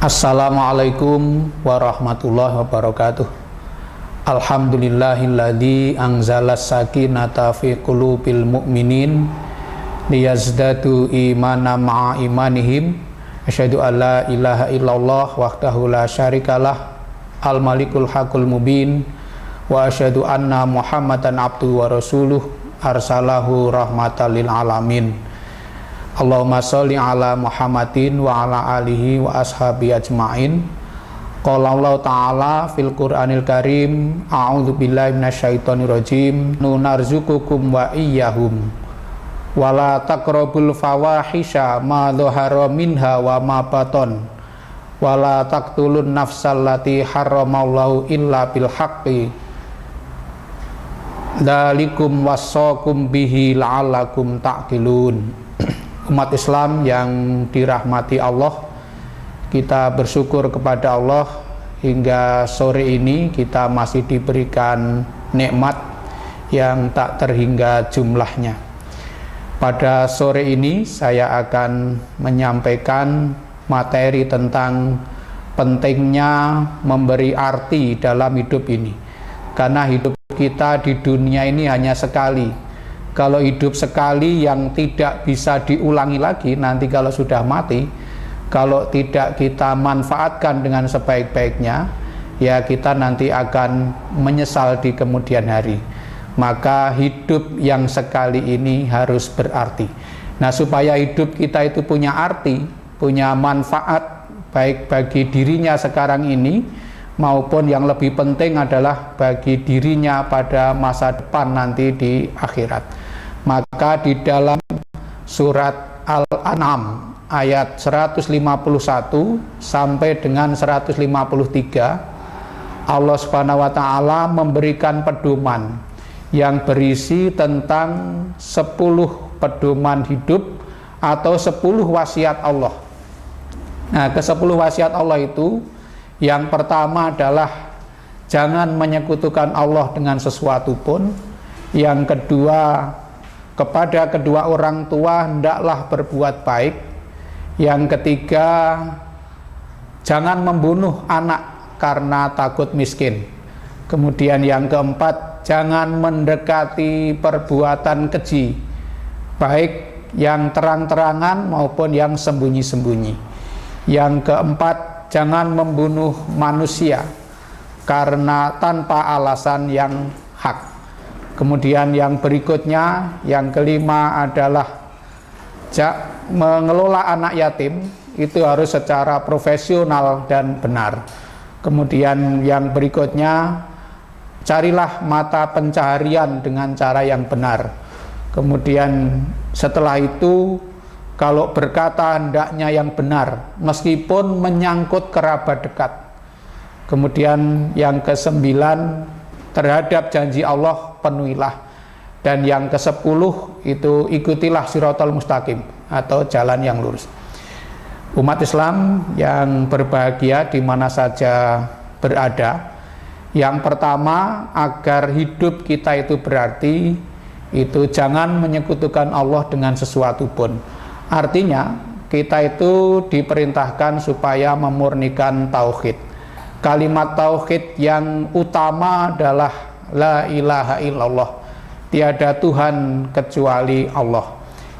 Assalamualaikum warahmatullahi wabarakatuh. Alhamdulillahilladzi anzalas sakinata fi qulubil mu'minin liyazdadu imana ma'a imanihim. Asyhadu an la ilaha illallah wahdahu la syarikalah al malikul haqqul mubin wa asyhadu anna muhammadan abduhu wa rasuluh arsalahu rahmatan lil alamin. Allahumma sholli ala Muhammadin wa ala alihi wa ashabi ajma'in. Qala Allah ta'ala fil Qur'anil Karim, a'udzu billahi minasyaitonir rajim, nunarzuqukum wa iyyahum wala taqrabul fawahisha ma dhahara minha wa ma baton wala taqtulun nafsal lati harramallahu illa bil haqqi dzalikum wassaqum bihi la'allakum ta'qilun. Umat Islam yang dirahmati Allah, kita bersyukur kepada Allah hingga sore ini kita masih diberikan nikmat yang tak terhingga jumlahnya. Pada sore ini saya akan menyampaikan materi tentang pentingnya memberi arti dalam hidup ini, karena hidup kita di dunia ini hanya sekali. Kalau hidup sekali yang tidak bisa diulangi lagi nanti kalau sudah mati, kalau tidak kita manfaatkan dengan sebaik-baiknya, ya kita nanti akan menyesal di kemudian hari. Maka hidup yang sekali ini harus berarti. Nah, supaya hidup kita itu punya arti, punya manfaat baik bagi dirinya sekarang ini maupun yang lebih penting adalah bagi dirinya pada masa depan nanti di akhirat. Maka di dalam surat Al-An'am ayat 151 sampai dengan 153 Allah Subhanahu wa taala memberikan pedoman yang berisi tentang 10 pedoman hidup atau 10 wasiat Allah. Nah, ke-10 wasiat Allah itu yang pertama adalah jangan menyekutukan Allah dengan sesuatu pun. Yang kedua, kepada kedua orang tua hendaklah berbuat baik. Yang ketiga, jangan membunuh anak karena takut miskin. Kemudian yang keempat, jangan mendekati perbuatan keji, baik yang terang-terangan maupun yang sembunyi-sembunyi. Yang keempat, jangan membunuh manusia karena tanpa alasan yang hak. Kemudian yang berikutnya, yang kelima adalah mengelola anak yatim itu harus secara profesional dan benar. Kemudian yang berikutnya, carilah mata pencaharian dengan cara yang benar. Kemudian setelah itu, kalau berkata hendaknya yang benar meskipun menyangkut kerabat dekat. Kemudian yang kesembilan, terhadap janji Allah penuhilah. Dan yang ke-10 itu ikutilah siratal mustaqim atau jalan yang lurus. Umat Islam yang berbahagia di mana saja berada, yang pertama agar hidup kita itu berarti, itu jangan menyekutukan Allah dengan sesuatu pun. Artinya kita itu diperintahkan supaya memurnikan tauhid. Kalimat tauhid yang utama adalah la ilaha illallah, tiada Tuhan kecuali Allah.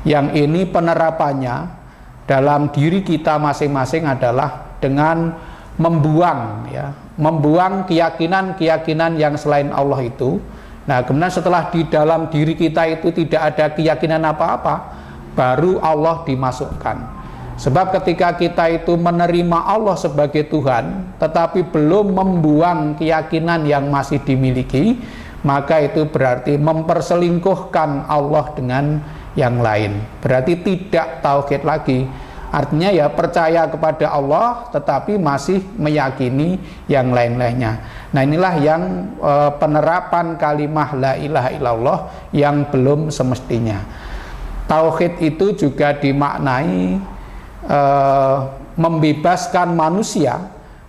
Yang ini penerapannya dalam diri kita masing-masing adalah dengan membuang keyakinan-keyakinan yang selain Allah itu. Nah, kemudian setelah di dalam diri kita itu tidak ada keyakinan apa-apa, baru Allah dimasukkan. Sebab ketika kita itu menerima Allah sebagai Tuhan, tetapi belum membuang keyakinan yang masih dimiliki, maka itu berarti memperselingkuhkan Allah dengan yang lain. Berarti tidak tauhid lagi. Artinya ya percaya kepada Allah, tetapi masih meyakini yang lain-lainnya. Nah, inilah yang penerapan kalimah la ilaha illallah yang belum semestinya. Tauhid itu juga dimaknai membebaskan manusia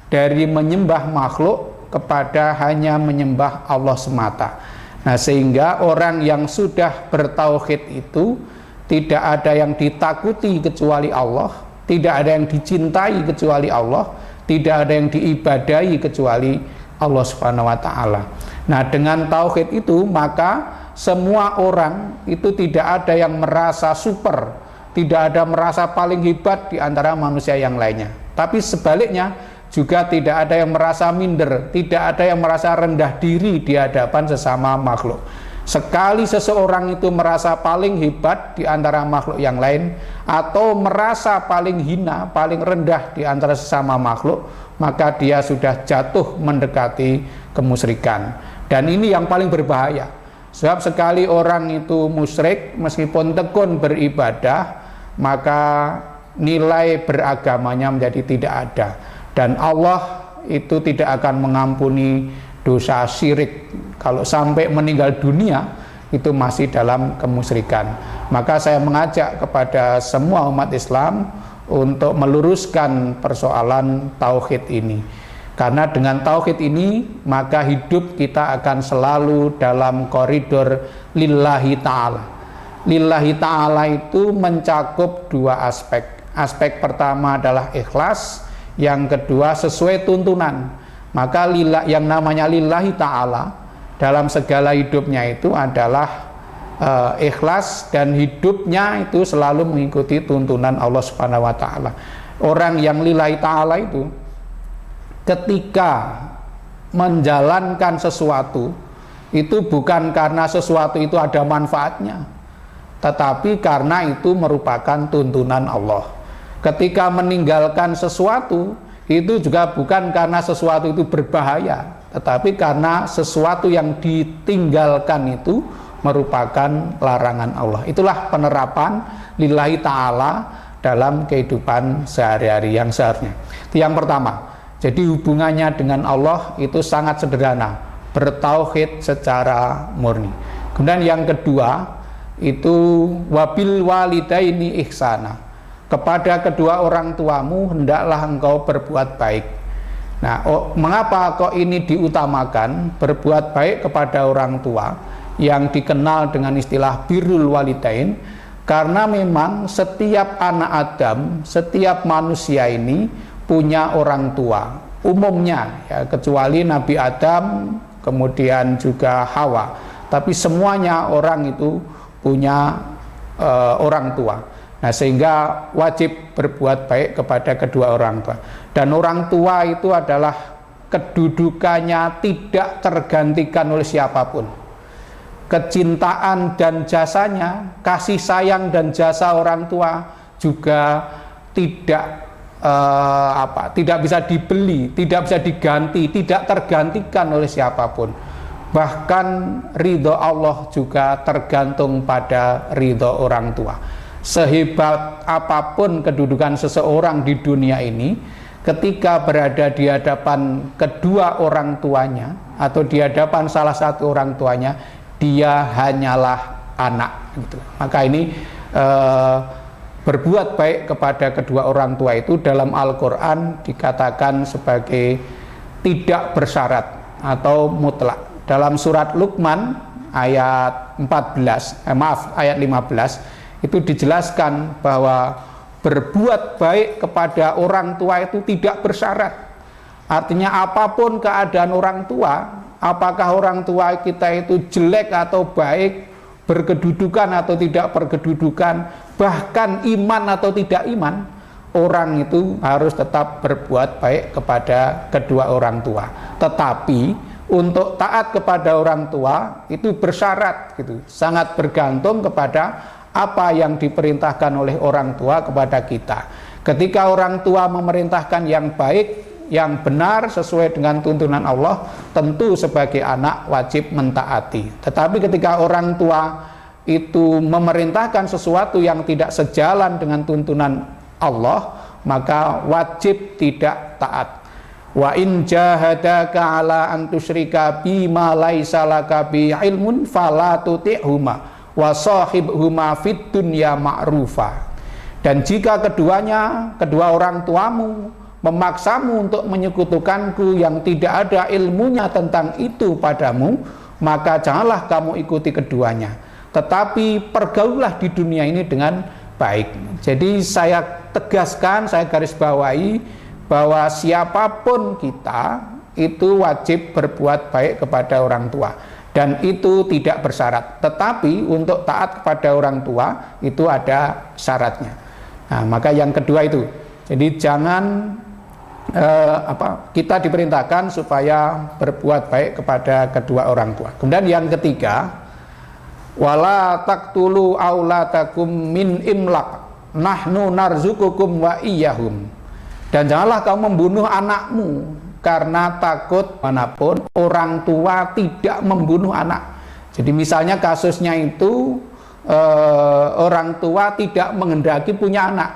dari menyembah makhluk kepada hanya menyembah Allah semata. Nah, sehingga orang yang sudah bertauhid itu tidak ada yang ditakuti kecuali Allah, Tidak ada yang dicintai kecuali Allah, tidak ada yang diibadahi kecuali Allah Subhanahu wa taala. Nah, dengan tauhid itu maka semua orang itu tidak ada yang merasa super, tidak ada merasa paling hebat di antara manusia yang lainnya. Tapi sebaliknya juga tidak ada yang merasa minder, tidak ada yang merasa rendah diri di hadapan sesama makhluk. Sekali seseorang itu merasa paling hebat di antara makhluk yang lain atau merasa paling hina, paling rendah di antara sesama makhluk, maka dia sudah jatuh mendekati kemusyrikan. Dan ini yang paling berbahaya. Sebab sekali orang itu musyrik, meskipun tekun beribadah, maka nilai beragamanya menjadi tidak ada. Dan Allah itu tidak akan mengampuni dosa syirik. Kalau sampai meninggal dunia itu masih dalam kemusyrikan. Maka saya mengajak kepada semua umat Islam untuk meluruskan persoalan tauhid ini. Karena dengan tauhid ini maka hidup kita akan selalu dalam koridor lillahi ta'ala. Lillahi ta'ala itu mencakup dua aspek. Aspek pertama adalah ikhlas, yang kedua sesuai tuntunan. Maka yang namanya lillahi ta'ala dalam segala hidupnya itu adalah ikhlas, dan hidupnya itu selalu mengikuti tuntunan Allah Subhanahu wa taala. Orang yang lillahi ta'ala itu ketika menjalankan sesuatu itu bukan karena sesuatu itu ada manfaatnya, tetapi karena itu merupakan tuntunan Allah. Ketika meninggalkan sesuatu itu juga bukan karena sesuatu itu berbahaya, tetapi karena sesuatu yang ditinggalkan itu merupakan larangan Allah. Itulah penerapan lillahi ta'ala dalam kehidupan sehari-hari yang seharusnya. Itu yang pertama. Jadi hubungannya dengan Allah itu sangat sederhana, bertauhid secara murni. Kemudian yang kedua itu wabil walidaini ihsana. Kepada kedua orang tuamu hendaklah engkau berbuat baik. Nah, mengapa kok ini diutamakan, berbuat baik kepada orang tua yang dikenal dengan istilah birrul walidain? Karena memang setiap anak Adam, setiap manusia ini punya orang tua umumnya, ya, kecuali Nabi Adam kemudian juga Hawa, tapi semuanya orang itu punya orang tua. Nah, sehingga wajib berbuat baik kepada kedua orang tua. Dan orang tua itu adalah kedudukannya tidak tergantikan oleh siapapun. Kecintaan dan jasanya, kasih sayang dan jasa orang tua juga tidak bisa dibeli, tidak bisa diganti, tidak tergantikan oleh siapapun. Bahkan ridho Allah juga tergantung pada ridho orang tua. Sehebat apapun kedudukan seseorang di dunia ini, ketika berada di hadapan kedua orang tuanya atau di hadapan salah satu orang tuanya, dia hanyalah anak gitu. Maka ini berbuat baik kepada kedua orang tua itu dalam Al-Quran dikatakan sebagai tidak bersyarat atau mutlak. Dalam surat Luqman ayat 15 itu dijelaskan bahwa berbuat baik kepada orang tua itu tidak bersyarat. Artinya apapun keadaan orang tua, apakah orang tua kita itu jelek atau baik, berkedudukan atau tidak berkedudukan, bahkan iman atau tidak iman, orang itu harus tetap berbuat baik kepada kedua orang tua. Tetapi untuk taat kepada orang tua itu bersyarat gitu, sangat bergantung kepada apa yang diperintahkan oleh orang tua kepada kita. Ketika orang tua memerintahkan yang baik, yang benar sesuai dengan tuntunan Allah, tentu sebagai anak wajib mentaati. Tetapi ketika orang tua itu memerintahkan sesuatu yang tidak sejalan dengan tuntunan Allah, maka wajib tidak taat. Wa in jahadaka ala an tusyrika bima laisa laka bi ilmun fala tuti'huma wa sahibhuma fid dunya ma'rufa. Dan jika kedua orang tuamu memaksamu untuk menyekutukanku yang tidak ada ilmunya tentang itu padamu, maka janganlah kamu ikuti keduanya, tetapi pergaulah di dunia ini dengan baik. Jadi saya tegaskan, saya garis bawahi bahwa siapapun kita itu wajib berbuat baik kepada orang tua, dan itu tidak bersyarat. Tetapi untuk taat kepada orang tua itu ada syaratnya. Nah, maka yang kedua itu, jadi jangan kita diperintahkan supaya berbuat baik kepada kedua orang tua. Kemudian yang ketiga, wala taqtulu aulatakum min imlaq nahnu narzukukum wa iyyahum. Dan janganlah kamu membunuh anakmu karena takut manapun orang tua tidak membunuh anak. Jadi misalnya kasusnya itu orang tua tidak menghendaki punya anak,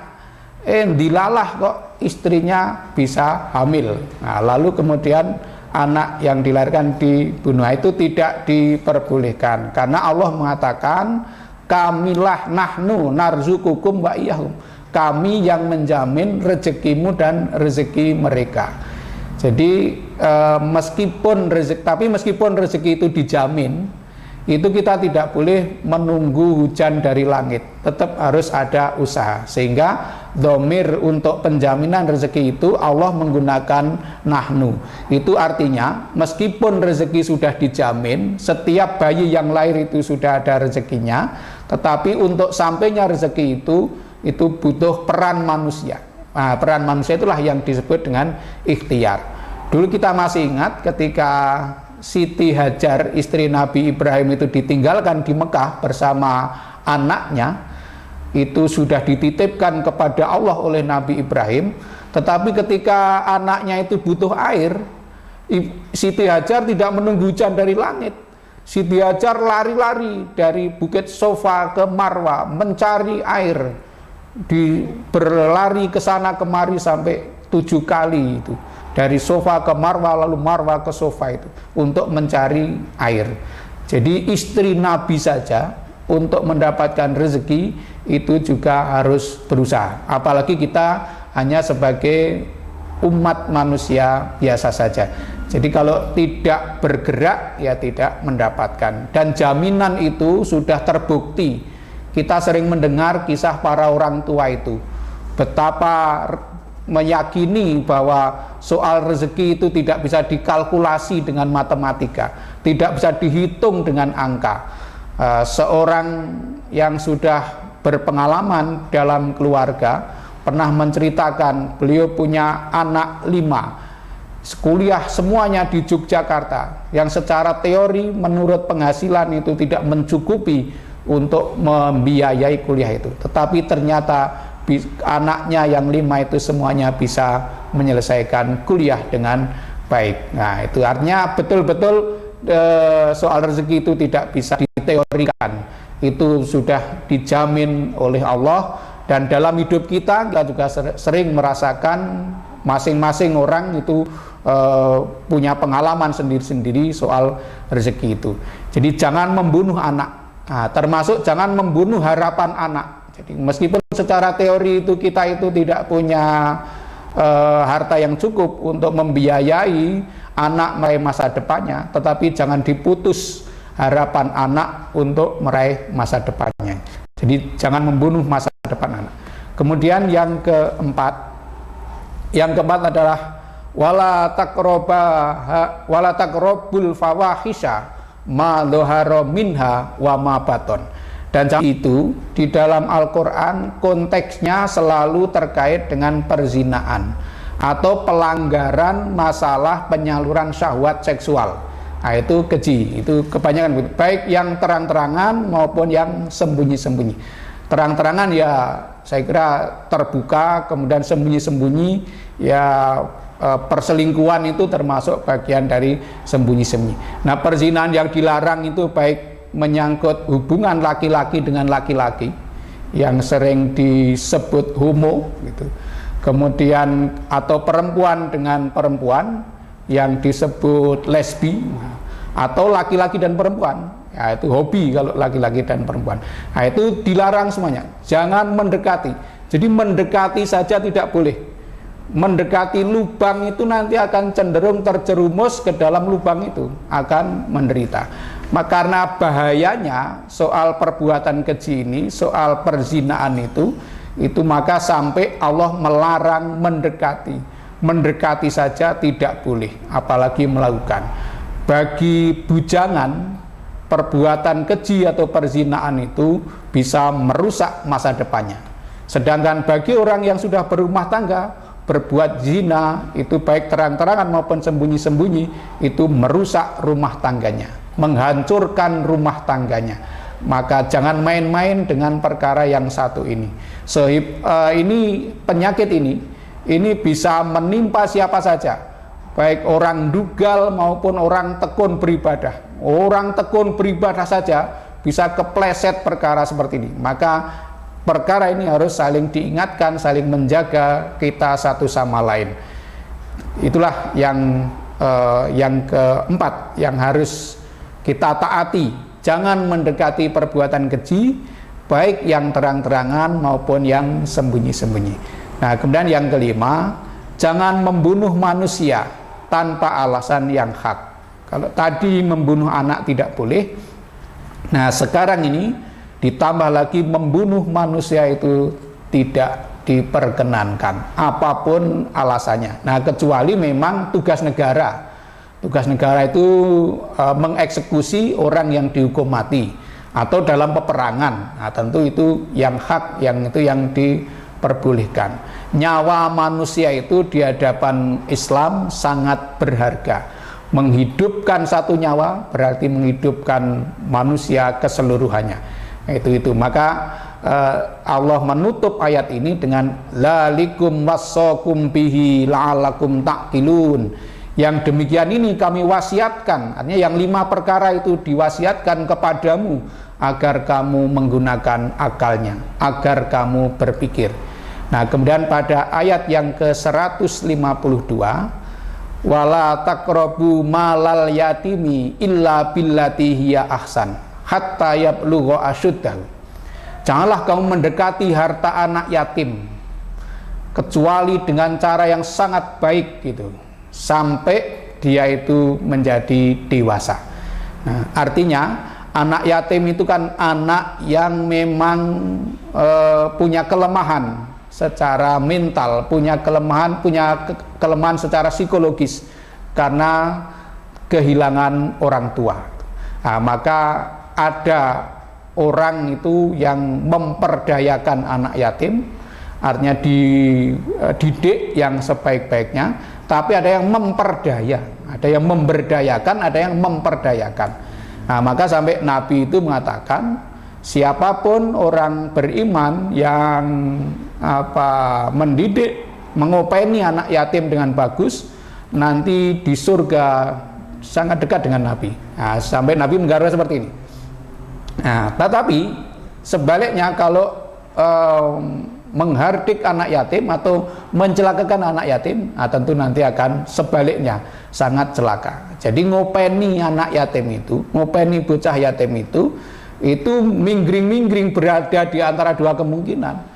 dilalah kok istrinya bisa hamil. Nah, lalu kemudian anak yang dilahirkan dibunuh, itu tidak diperbolehkan karena Allah mengatakan kamilah nahnu narzukukum wa iyyahum, kami yang menjamin rezekimu dan rezeki mereka. Jadi meskipun rezeki itu dijamin, itu kita tidak boleh menunggu hujan dari langit, tetap harus ada usaha. Sehingga dhamir untuk penjaminan rezeki itu Allah menggunakan nahnu. Itu artinya meskipun rezeki sudah dijamin, setiap bayi yang lahir itu sudah ada rezekinya, tetapi untuk sampainya rezeki itu butuh peran manusia. Nah, peran manusia itulah yang disebut dengan ikhtiar. Dulu kita masih ingat ketika Siti Hajar, istri Nabi Ibrahim itu ditinggalkan di Mekah bersama anaknya, itu sudah dititipkan kepada Allah oleh Nabi Ibrahim. Tetapi ketika anaknya itu butuh air, Siti Hajar tidak menunggu hujan dari langit. Siti Hajar lari-lari dari Bukit Sofa ke Marwa mencari air, berlari ke sana kemari sampai 7 kali itu. Dari Sofa ke Marwa, lalu Marwa ke Sofa itu untuk mencari air. Jadi istri Nabi saja untuk mendapatkan rezeki itu juga harus berusaha. Apalagi kita hanya sebagai umat manusia biasa saja. Jadi kalau tidak bergerak ya tidak mendapatkan. Dan jaminan itu sudah terbukti. Kita sering mendengar kisah para orang tua itu, betapa meyakini bahwa soal rezeki itu tidak bisa dikalkulasi dengan matematika, tidak bisa dihitung dengan angka. Seorang yang sudah berpengalaman dalam keluarga pernah menceritakan beliau punya anak 5, kuliah semuanya di Yogyakarta, yang secara teori menurut penghasilan itu tidak mencukupi untuk membiayai kuliah itu, tetapi ternyata anaknya yang 5 itu semuanya bisa menyelesaikan kuliah dengan baik. Nah, itu artinya betul-betul soal rezeki itu tidak bisa diteorikan, itu sudah dijamin oleh Allah. Dan dalam hidup kita juga sering merasakan masing-masing orang itu punya pengalaman sendiri-sendiri soal rezeki itu. Jadi jangan membunuh anak, termasuk jangan membunuh harapan anak. Jadi meskipun secara teori itu kita itu tidak punya harta yang cukup untuk membiayai anak meraih masa depannya, tetapi jangan diputus harapan anak untuk meraih masa depannya. Jadi jangan membunuh masa depan anak. Kemudian yang keempat adalah wala taqrabul fawahisha ma dhahara minha wa ma baton. Dan itu di dalam Al-Quran konteksnya selalu terkait dengan perzinaan atau pelanggaran masalah penyaluran syahwat seksual. Nah, itu keji, itu kebanyakan, baik yang terang-terangan maupun yang sembunyi-sembunyi. Terang-terangan ya saya kira terbuka, kemudian sembunyi-sembunyi ya perselingkuhan itu termasuk bagian dari sembunyi-sembunyi. Nah, perzinahan yang dilarang itu baik menyangkut hubungan laki-laki dengan laki-laki yang sering disebut homo gitu. Kemudian atau perempuan dengan perempuan yang disebut lesbi, atau laki-laki dan perempuan, ya itu hobi kalau laki-laki dan perempuan. Nah, itu dilarang semuanya. Jangan mendekati. Jadi mendekati saja tidak boleh. Mendekati lubang itu nanti akan cenderung terjerumus ke dalam lubang itu, akan menderita. Karena bahayanya soal perbuatan keji ini, soal perzinaan itu maka sampai Allah melarang mendekati saja tidak boleh, apalagi melakukan. Bagi bujangan, perbuatan keji atau perzinaan itu bisa merusak masa depannya. Sedangkan bagi orang yang sudah berumah tangga, berbuat zina itu baik terang-terangan maupun sembunyi-sembunyi, itu merusak rumah tangganya, menghancurkan rumah tangganya. Maka jangan main-main dengan perkara yang satu ini. Ini penyakit ini bisa menimpa siapa saja, baik orang dugal maupun orang tekun beribadah. Orang tekun beribadah saja bisa kepleset perkara seperti ini. Maka perkara ini harus saling diingatkan, saling menjaga kita satu sama lain. Itulah yang keempat yang harus kita taati. Jangan mendekati perbuatan keji, baik yang terang-terangan maupun yang sembunyi-sembunyi. Nah, kemudian yang kelima, jangan membunuh manusia tanpa alasan yang hak. Kalau tadi membunuh anak tidak boleh, nah sekarang ini ditambah lagi membunuh manusia itu tidak diperkenankan, apapun alasannya. Nah, kecuali memang tugas negara. Tugas negara itu mengeksekusi orang yang dihukum mati atau dalam peperangan. Nah, tentu itu yang hak, yang diperbolehkan. Nyawa manusia itu di hadapan Islam sangat berharga. Menghidupkan satu nyawa berarti menghidupkan manusia keseluruhannya. Itu. Maka Allah menutup ayat ini dengan lalikum wassakum bihi la'alakum ta'qilun. Yang demikian ini kami wasiatkan, artinya yang 5 perkara itu diwasiatkan kepadamu agar kamu menggunakan akalnya, agar kamu berpikir. Nah, kemudian pada ayat yang ke-152, wala taqrabu malal yatimi illa billati hiya ahsan hatta yablugha asyuddahu. Janganlah kamu mendekati harta anak yatim kecuali dengan cara yang sangat baik gitu, sampai dia itu menjadi dewasa. Nah, artinya anak yatim itu kan anak yang memang punya kelemahan secara mental, punya kelemahan secara psikologis karena kehilangan orang tua. Nah, maka ada orang itu yang memperdayakan anak yatim, artinya dididik yang sebaik-baiknya, tapi ada yang memperdaya, ada yang memberdayakan, ada yang memperdayakan. Nah, maka sampai Nabi itu mengatakan, siapapun orang beriman yang mendidik, mengopeni anak yatim dengan bagus, nanti di surga sangat dekat dengan Nabi. Nah, sampai Nabi menggambarkan seperti ini. Nah, tetapi sebaliknya kalau menghardik anak yatim atau mencelakakan anak yatim, nah tentu nanti akan sebaliknya, sangat celaka. Jadi ngopeni anak yatim itu, ngopeni bocah yatim itu minggring-minggring berada di antara dua kemungkinan.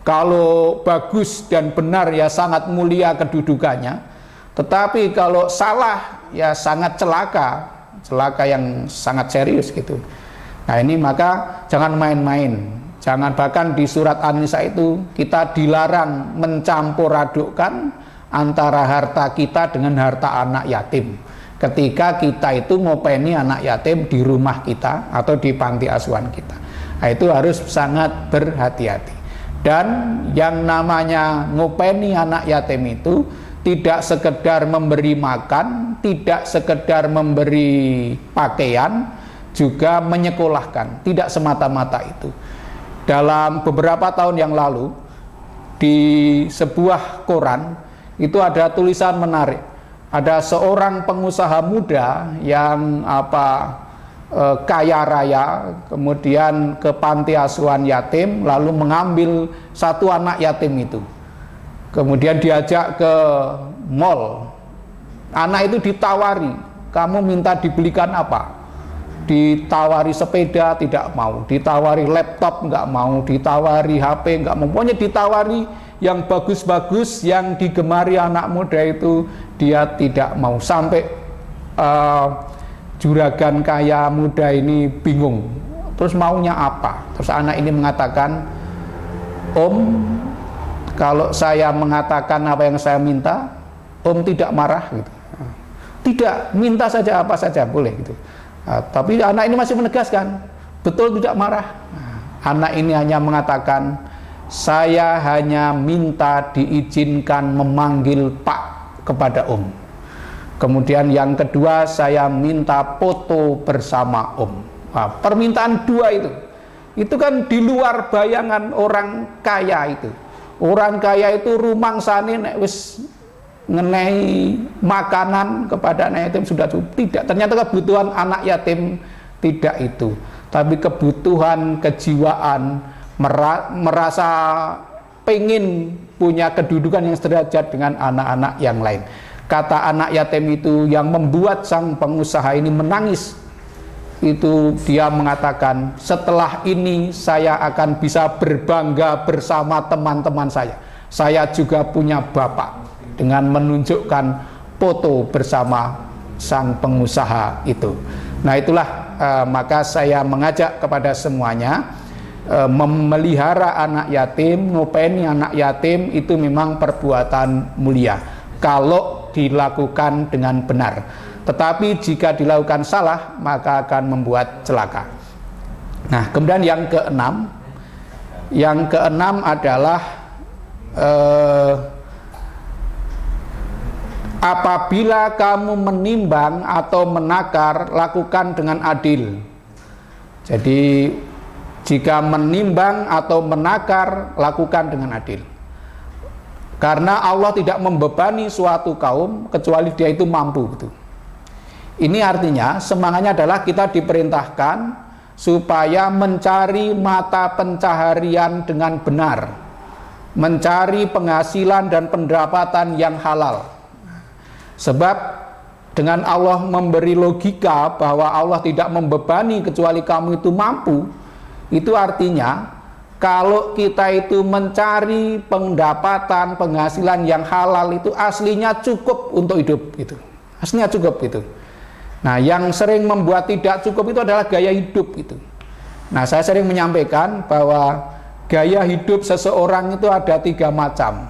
Kalau bagus dan benar ya sangat mulia kedudukannya, tetapi kalau salah ya sangat celaka yang sangat serius gitu. Nah, ini maka jangan main-main. Jangan, bahkan di surat An-Nisa itu kita dilarang mencampur adukkan antara harta kita dengan harta anak yatim. Ketika kita itu ngopeni anak yatim di rumah kita atau di panti asuhan kita. Nah, itu harus sangat berhati-hati. Dan yang namanya ngopeni anak yatim itu tidak sekedar memberi makan, tidak sekedar memberi pakaian, juga menyekolahkan, tidak semata-mata itu. Dalam beberapa tahun yang lalu di sebuah koran itu ada tulisan menarik. Ada seorang pengusaha muda yang kaya raya, kemudian ke panti asuhan yatim, lalu mengambil satu anak yatim itu, kemudian diajak ke mall. Anak itu ditawari, kamu minta dibelikan apa? Ditawari sepeda tidak mau, ditawari laptop nggak mau, ditawari HP nggak mau, pokoknya ditawari yang bagus-bagus, yang digemari anak muda itu dia tidak mau. Sampai juragan kaya muda ini bingung, terus maunya apa? Terus anak ini mengatakan, Om, kalau saya mengatakan apa yang saya minta, Om tidak marah gitu. Tidak, minta saja apa saja boleh gitu. Tapi anak ini masih menegaskan, betul tidak marah. Anak ini hanya mengatakan, saya hanya minta diizinkan memanggil Pak kepada Om. Kemudian yang kedua, saya minta foto bersama Om. Permintaan dua itu kan di luar bayangan orang kaya itu. Orang kaya itu rumangsane nek wis ngenai makanan kepada anak yatim sudah cukup. Tidak, ternyata kebutuhan anak yatim tidak itu, tapi kebutuhan kejiwaan, merasa pengen punya kedudukan yang sederajat dengan anak-anak yang lain. Kata anak yatim itu yang membuat sang pengusaha ini menangis. Itu dia mengatakan, setelah ini saya akan bisa berbangga bersama teman-teman saya. Saya juga punya bapak, dengan menunjukkan foto bersama sang pengusaha itu. Nah itulah maka saya mengajak kepada semuanya, memelihara anak yatim, ngopeni anak yatim itu memang perbuatan mulia kalau dilakukan dengan benar. Tetapi jika dilakukan salah maka akan membuat celaka. Nah kemudian yang keenam adalah apabila kamu menimbang atau menakar, lakukan dengan adil. Jadi jika menimbang atau menakar, lakukan dengan adil. Karena Allah tidak membebani suatu kaum kecuali dia itu mampu gitu. Ini artinya semangatnya adalah kita diperintahkan supaya mencari mata pencaharian dengan benar, mencari penghasilan dan pendapatan yang halal. Sebab dengan Allah memberi logika bahwa Allah tidak membebani kecuali kamu itu mampu, itu artinya kalau kita itu mencari pendapatan, penghasilan yang halal itu aslinya cukup untuk hidup gitu. Aslinya cukup gitu. Nah, yang sering membuat tidak cukup itu adalah gaya hidup gitu. Nah, saya sering menyampaikan bahwa gaya hidup seseorang itu ada 3 macam.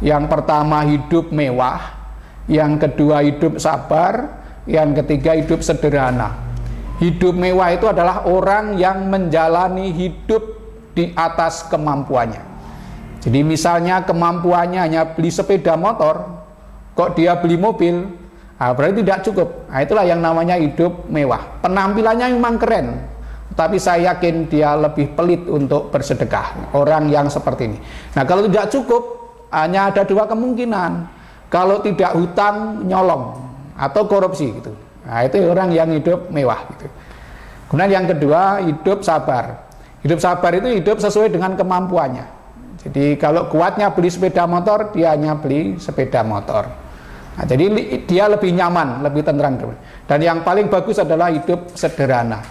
Yang pertama hidup mewah, yang kedua hidup sabar, yang ketiga hidup sederhana. Hidup mewah itu adalah orang yang menjalani hidup di atas kemampuannya. Jadi misalnya kemampuannya hanya beli sepeda motor, kok dia beli mobil, berarti tidak cukup. Nah, itulah yang namanya hidup mewah. Penampilannya memang keren, tapi saya yakin dia lebih pelit untuk bersedekah. Orang yang seperti ini. Nah kalau tidak cukup, hanya ada 2 kemungkinan. Kalau tidak hutang, nyolong atau korupsi gitu. Nah itu orang yang hidup mewah gitu. Kemudian yang kedua hidup sabar. Hidup sabar itu hidup sesuai dengan kemampuannya. Jadi kalau kuatnya beli sepeda motor, dia hanya beli sepeda motor. Nah, jadi dia lebih nyaman, lebih tenteram. Dan yang paling bagus adalah hidup sederhana.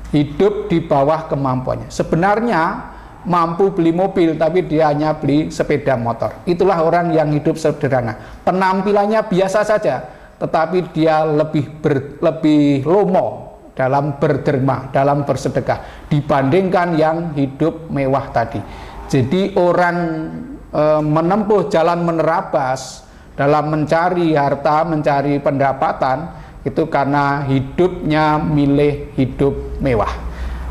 Hidup di bawah kemampuannya. Sebenarnya mampu beli mobil tapi dia hanya beli sepeda motor. Itulah orang yang hidup sederhana. Penampilannya biasa saja, tetapi dia lebih lomo dalam berderma, dalam bersedekah dibandingkan yang hidup mewah tadi. Jadi orang menempuh jalan menerabas dalam mencari harta, mencari pendapatan itu karena hidupnya milih hidup mewah.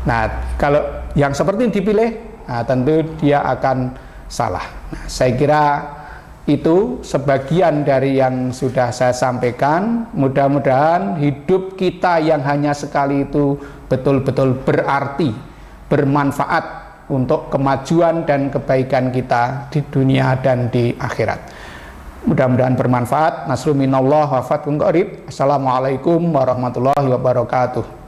Nah, kalau yang seperti ini dipilih, nah, tentu dia akan salah. Nah, saya kira itu sebagian dari yang sudah saya sampaikan. Mudah-mudahan hidup kita yang hanya sekali itu betul-betul berarti, bermanfaat untuk kemajuan dan kebaikan kita di dunia dan di akhirat. Mudah-mudahan bermanfaat. Nasrul minallah wa fathun qarib. Assalamualaikum warahmatullahi wabarakatuh.